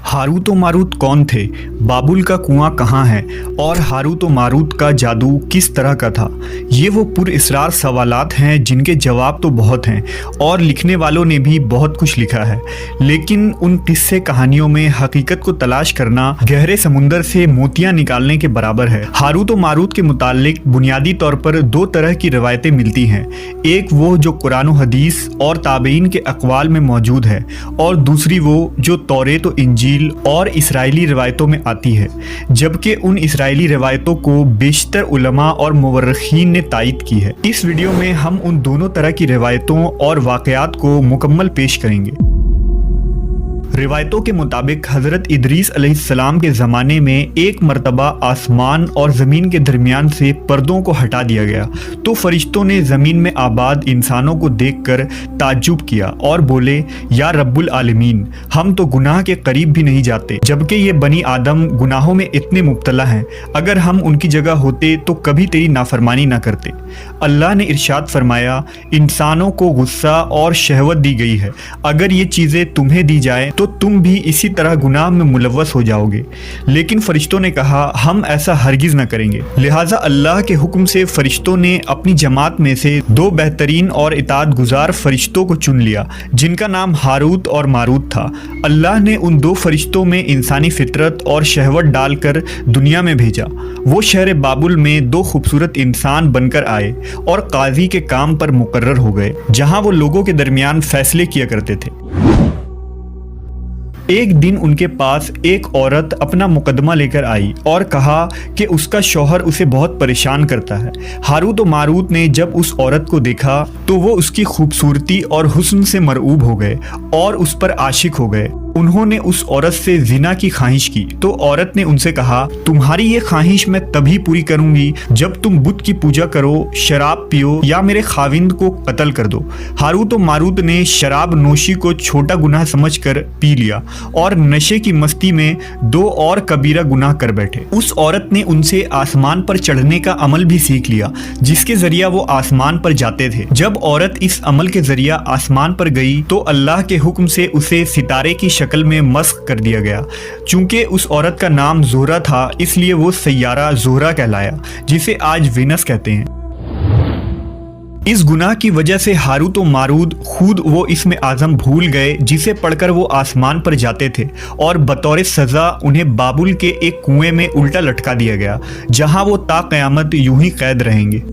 Harut व Marut कौन थे, बाबुल का कुआं कहाँ है और हारूत व मारूत का जादू किस तरह का था? ये वो पुरअसरार सवालात हैं जिनके जवाब तो बहुत हैं और लिखने वालों ने भी बहुत कुछ लिखा है, लेकिन उन किस्से कहानियों में हकीकत को तलाश करना गहरे समुंदर से मोतियां निकालने के बराबर है। हारूत व मारूत के मुताल्लिक बुनियादी तौर पर दो तरह की रवायतें मिलती हैं, एक वो जो कुरान व हदीस और ताबईन के अक़वाल में मौजूद है और दूसरी वो जो तौरेत व इंजील और इसराइली रिवायतों में आती है, जबकि उन इसराइली रिवायतों को बेशतर उलमा और मुवर्रिखीन ने तायद की है। इस वीडियो में हम उन दोनों तरह की रिवायतों और वाक़यात को मुकम्मल पेश करेंगे। रिवायतों के मुताबिक हज़रत इदरीस अलैहिस्सलाम के ज़माने में एक मरतबा आसमान और ज़मीन के दरमियान से पर्दों को हटा दिया गया तो फरिश्तों ने ज़मीन में आबाद इंसानों को देखकर ताज्जुब किया और बोले, या रब्बुल आलमीन, हम तो गुनाह के करीब भी नहीं जाते, जबकि ये बनी आदम गुनाहों में इतने मुब्तला हैं। अगर हम उनकी जगह होते तो कभी तेरी नाफरमानी ना करते। अल्लाह ने इरशाद फरमाया, इंसानों को गुस्सा और शहवत दी गई है, अगर ये चीज़ें तुम्हें दी जाए तो तुम भी इसी तरह गुनाह में मुलव्वस हो जाओगे। लेकिन फरिश्तों ने कहा, हम ऐसा हरगिज़ न करेंगे। लिहाजा अल्लाह के हुक्म से फरिश्तों ने अपनी जमात में से दो बेहतरीन और इताअत गुजार फरिश्तों को चुन लिया, जिनका नाम हारूत और मारूत था। अल्लाह ने उन दो फरिश्तों में इंसानी फितरत और शहवत डालकर दुनिया में भेजा। वो शहर बाबुल में दो खूबसूरत इंसान बनकर आए और काजी के काम पर मुकर्रर हो गए, जहाँ वो लोगों के दरमियान फैसले किया करते थे। एक दिन उनके पास एक औरत अपना मुकदमा लेकर आई और कहा कि उसका शौहर उसे बहुत परेशान करता है। हारूत व मारूत ने जब उस औरत को देखा तो वो उसकी खूबसूरती और हुस्न से मरऊब हो गए और उस पर आशिक हो गए। उन्होंने उस औरत से जिना की ख्वाहिश की तो औरत ने उनसे कहा, तुम्हारी ये ख्वाहिश मैं तभी पूरी करूंगी जब तुम बुत की पूजा करो, शराब पियो या मेरे खाविंद को कत्ल कर दो। हारूत व मारूत ने शराब नोशी को छोटा गुनाह समझकर पी लिया और नशे की मस्ती में दो और कबीरा गुनाह कर बैठे। उस औरत ने उनसे आसमान पर चढ़ने का अमल भी सीख लिया, जिसके जरिया वो आसमान पर जाते थे। जब औरत इस अमल के जरिया आसमान पर गई तो अल्लाह के हुक्म से उसे सितारे की शक्ल में मस्ख कर दिया गया। चूंकि उस औरत का नाम ज़ोहरा था, इसलिए वो सैयारा ज़ोहरा कहलाया, जिसे आज वीनस कहते हैं। इस गुनाह की वजह से हारूत व मारूत खुद वो इसमें आज़म भूल गए जिसे पढ़कर वो आसमान पर जाते थे, और बतौर सज़ा उन्हें बाबुल के एक कुएं में उल्टा लटका दिया गया, जहां वो ता क़यामत यूं ही कैद रहेंगे।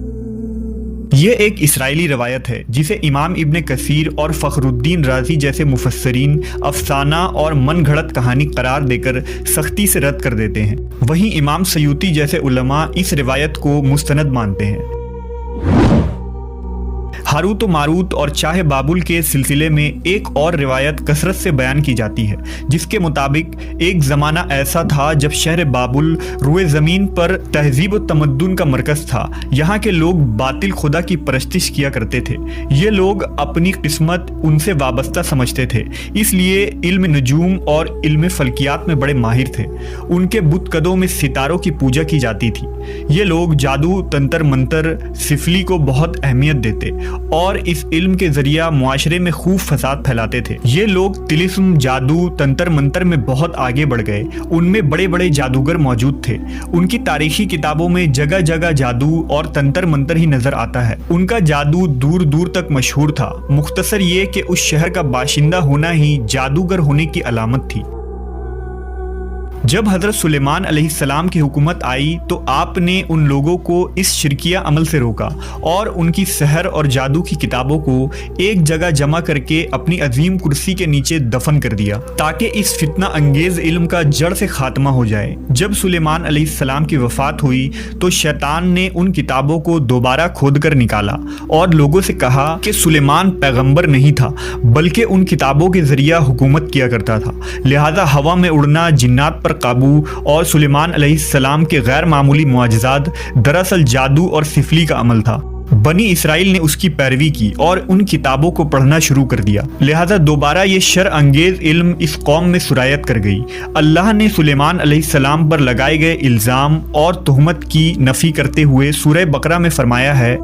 ये एक इसराइली रवायत है जिसे इमाम इब्न कसीर और फ़खरुद्दीन राज़ी जैसे मुफस्सरीन अफसाना और मन घड़त कहानी करार देकर सख्ती से रद्द कर देते हैं। वहीं इमाम सयूती जैसे उलमा इस रिवायत को मुस्तनद मानते हैं। हारूत व मारूत और चाहे बाबुल के सिलसिले में एक और रिवायत कसरत से बयान की जाती है, जिसके मुताबिक एक ज़माना ऐसा था जब शहर बाबुल रुए ज़मीन पर तहजीब व तमद्दुन का मरकज़ था। यहाँ के लोग बातिल खुदा की परस्तिश किया करते थे। ये लोग अपनी किस्मत उनसे वाबस्ता समझते थे, इसलिए इल्म नजूम और इल्म फल्कियात में बड़े माहिर थे। उनके बुतकदों में सितारों की पूजा की जाती थी। ये लोग जादू, तंत्र मंत्र, सिफली को बहुत अहमियत देते और इस इल्म के जरिया मुआशरे में खूब फसाद फैलाते थे। ये लोग तिलिस्म, जादू, तंत्र मंत्र में बहुत आगे बढ़ गए। उनमें बड़े बड़े जादूगर मौजूद थे। उनकी तारीखी किताबों में जगह जगह जादू और तंत्र मंत्र ही नजर आता है। उनका जादू दूर दूर तक मशहूर था। मुख्तसर ये कि उस शहर का बाशिंदा होना ही जादूगर होने की अलामत थी। जब हज़रत सुलेमान अलैहिस्सलाम की हुकूमत आई तो आपने उन लोगों को इस शिरकिया अमल से रोका और उनकी सहर और जादू की किताबों को एक जगह जमा करके अपनी अजीम कुर्सी के नीचे दफन कर दिया, ताकि इस फितना अंगेज इल्म का जड़ से खात्मा हो जाए। जब सुलेमान अलैहिस्सलाम की वफ़ात हुई तो शैतान ने उन किताबों को दोबारा खोद कर निकाला और लोगों से कहा कि सुलेमान पैगंबर नहीं था, बल्कि उन किताबों के ज़रिया हुकूमत किया करता था। लिहाजा हवा में उड़ना, जिन्नात पर काबू और सुलेमान अलैहिस्सलाम के गैर मामूली मुआजिज़ात दरअसल जादू और सिफली का अमल था। بنی اسرائیل نے اس کی پیروی کی اور ان کتابوں کو پڑھنا شروع کر دیا، لہذا دوبارہ یہ شر انگیز علم اس قوم میں سرایت کر گئی۔ اللہ نے سلیمان علیہ السلام پر لگائے گئے الزام اور تہمت کی نفی کرتے ہوئے سورہ بقرہ میں فرمایا ہے،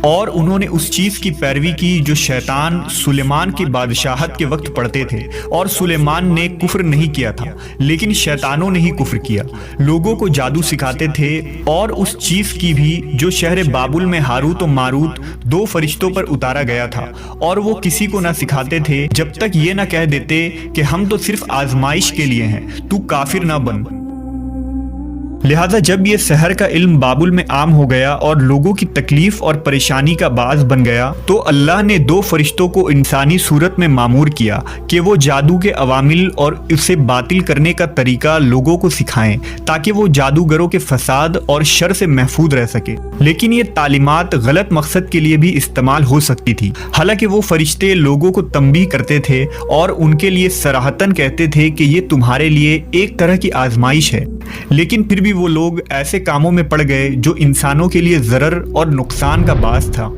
اور انہوں نے اس چیز کی پیروی کی جو شیطان سلیمان کی بادشاہت کے وقت پڑھتے تھے، اور سلیمان نے کفر نہیں کیا تھا لیکن شیطانوں نے ہی کفر کیا۔ لوگوں کو جادو سکھاتے تھے اور اس چیز کی بھی جو شہر بابل میں ہاروت و ماروت 2 فرشتوں پر اتارا گیا تھا، اور وہ کسی کو نہ سکھاتے تھے جب تک یہ نہ کہہ دیتے کہ ہم تو صرف آزمائش کے لیے ہیں، تو کافر نہ بن۔ لہذا جب یہ سحر کا علم بابل میں عام ہو گیا اور لوگوں کی تکلیف اور پریشانی کا باعث بن گیا، تو اللہ نے 2 فرشتوں کو انسانی صورت میں مامور کیا کہ وہ جادو کے عوامل اور اسے باطل کرنے کا طریقہ لوگوں کو سکھائیں تاکہ وہ جادوگروں کے فساد اور شر سے محفوظ رہ سکے۔ لیکن یہ تعلیمات غلط مقصد کے لیے بھی استعمال ہو سکتی تھی، حالانکہ وہ فرشتے لوگوں کو تنبیہ کرتے تھے اور ان کے لیے صراحتاً کہتے تھے کہ یہ تمہارے لیے ایک طرح کی آزمائش ہے، لیکن پھر بھی وہ لوگ ایسے کاموں میں پڑ گئے جو انسانوں کے لیے ضرر اور نقصان کا باعث تھا۔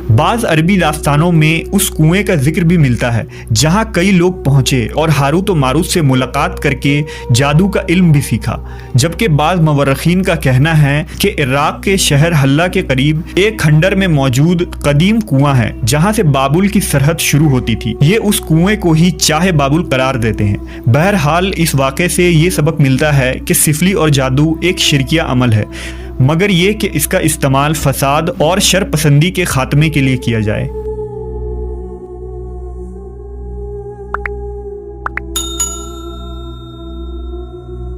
بعض عربی داستانوں میں اس کنویں کا ذکر بھی ملتا ہے جہاں کئی لوگ پہنچے اور ہاروت و ماروت سے ملاقات کر کے جادو کا علم بھی سیکھا، جبکہ بعض مورخین کا کہنا ہے کہ عراق کے شہر حلہ کے قریب ایک کھنڈر میں موجود قدیم کنواں ہے جہاں سے بابل کی سرحد شروع ہوتی تھی۔ یہ اس کنویں کو ہی چاہے بابل قرار دیتے ہیں۔ بہرحال اس واقعے سے یہ سبق ملتا ہے کہ سفلی اور جادو ایک شرکیہ عمل ہے، مگر یہ کہ اس کا استعمال فساد اور شر پسندی کے خاتمے کے لیے کیا جائے۔